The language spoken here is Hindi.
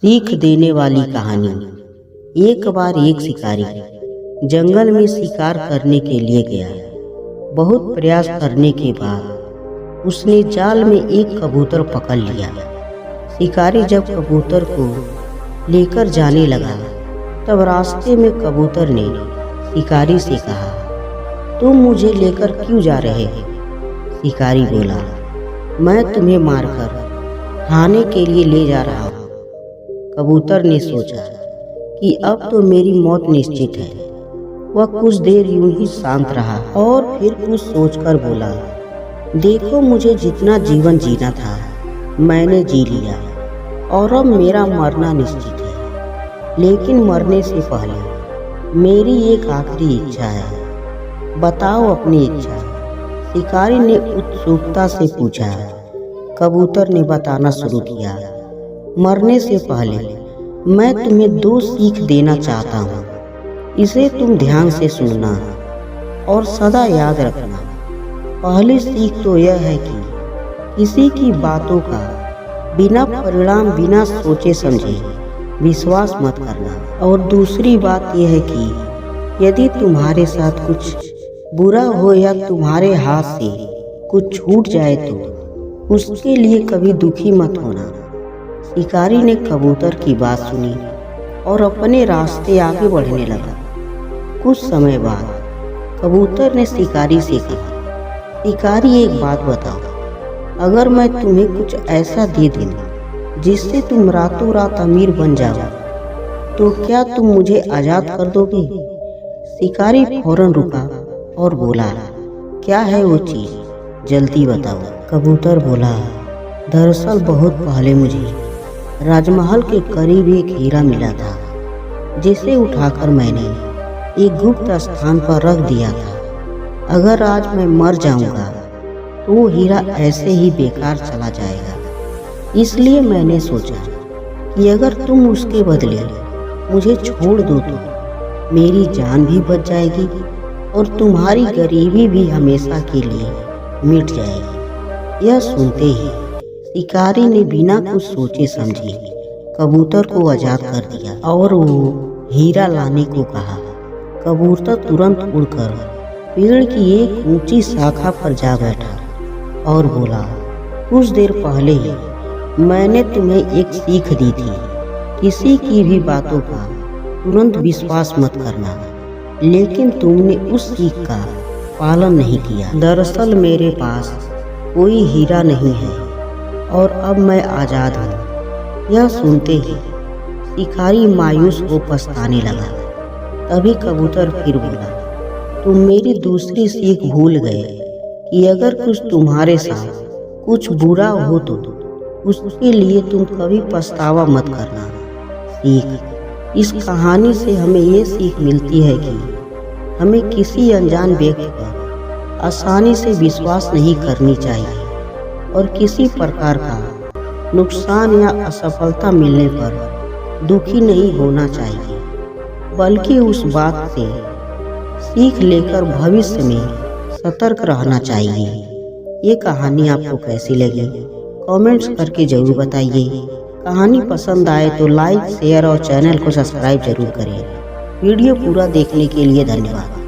सीख देने वाली कहानी। एक बार एक शिकारी जंगल में शिकार करने के लिए गया। बहुत प्रयास करने के बाद उसने जाल में एक कबूतर पकड़ लिया। शिकारी जब कबूतर को लेकर जाने लगा तब रास्ते में कबूतर ने शिकारी से कहा, तुम मुझे लेकर क्यों जा रहे हो? शिकारी बोला, मैं तुम्हें मारकर खाने के लिए ले जा रहा हूँ। कबूतर ने सोचा कि अब तो मेरी मौत निश्चित है। वह कुछ देर यूं ही शांत रहा और फिर कुछ सोचकर बोला, देखो, मुझे जितना जीवन जीना था मैंने जी लिया और अब मेरा मरना निश्चित है। लेकिन मरने से पहले मेरी एक आखिरी इच्छा है। बताओ अपनी इच्छा। शिकारी ने उत्सुकता से पूछा। कबूतर ने बताना शुरू किया, मरने से पहले मैं तुम्हें 2 सीख देना चाहता हूँ। इसे तुम ध्यान से सुनना और सदा याद रखना। पहली सीख तो यह है कि किसी की बातों का बिना परिणाम, बिना सोचे समझे विश्वास मत करना। और दूसरी बात यह है कि यदि तुम्हारे साथ कुछ बुरा हो या तुम्हारे हाथ से कुछ छूट जाए तो उसके लिए कभी दुखी मत होना। शिकारी ने कबूतर की बात सुनी और अपने रास्ते आगे बढ़ने लगा। कुछ समय बाद कबूतर ने शिकारी से कहा, शिकारी, एक बात बताओ, अगर मैं तुम्हें कुछ ऐसा दे दूं जिससे तुम रातों रात अमीर बन जाओ तो क्या तुम मुझे आज़ाद कर दोगे? शिकारी फौरन रुका और बोला, क्या है वो चीज़, जल्दी बताओ। कबूतर बोला, दरअसल बहुत पहले मुझे राजमहल के करीब एक हीरा मिला था जिसे उठाकर मैंने एक गुप्त स्थान पर रख दिया था। अगर आज मैं मर जाऊंगा तो वो हीरा ऐसे ही बेकार चला जाएगा। इसलिए मैंने सोचा कि अगर तुम उसके बदले मुझे छोड़ दो तो मेरी जान भी बच जाएगी और तुम्हारी गरीबी भी हमेशा के लिए मिट जाएगी। यह सुनते ही शिकारी ने बिना कुछ सोचे समझे कबूतर को आज़ाद कर दिया और वो हीरा लाने को कहा। कबूतर तुरंत उड़कर पेड़ की एक ऊंची शाखा पर जा बैठा और बोला, कुछ देर पहले ही मैंने तुम्हें एक सीख दी थी, किसी की भी बातों का तुरंत विश्वास मत करना, लेकिन तुमने उस सीख का पालन नहीं किया। दरअसल मेरे पास कोई हीरा नहीं है और अब मैं आज़ाद हूँ। यह सुनते ही शिकारी मायूस हो पछताने लगा। तभी कबूतर फिर बोला, तुम मेरी दूसरी सीख भूल गए कि अगर कुछ तुम्हारे साथ कुछ बुरा हो तो उसके लिए तुम कभी पछतावा मत करना। सीख। इस कहानी से हमें ये सीख मिलती है कि हमें किसी अनजान व्यक्ति पर आसानी से विश्वास नहीं करनी चाहिए और किसी प्रकार का नुकसान या असफलता मिलने पर दुखी नहीं होना चाहिए, बल्कि उस बात से सीख लेकर भविष्य में सतर्क रहना चाहिए। ये कहानी आपको कैसी लगी कमेंट्स करके जरूर बताइए। कहानी पसंद आए तो लाइक, शेयर और चैनल को सब्सक्राइब जरूर करें। वीडियो पूरा देखने के लिए धन्यवाद।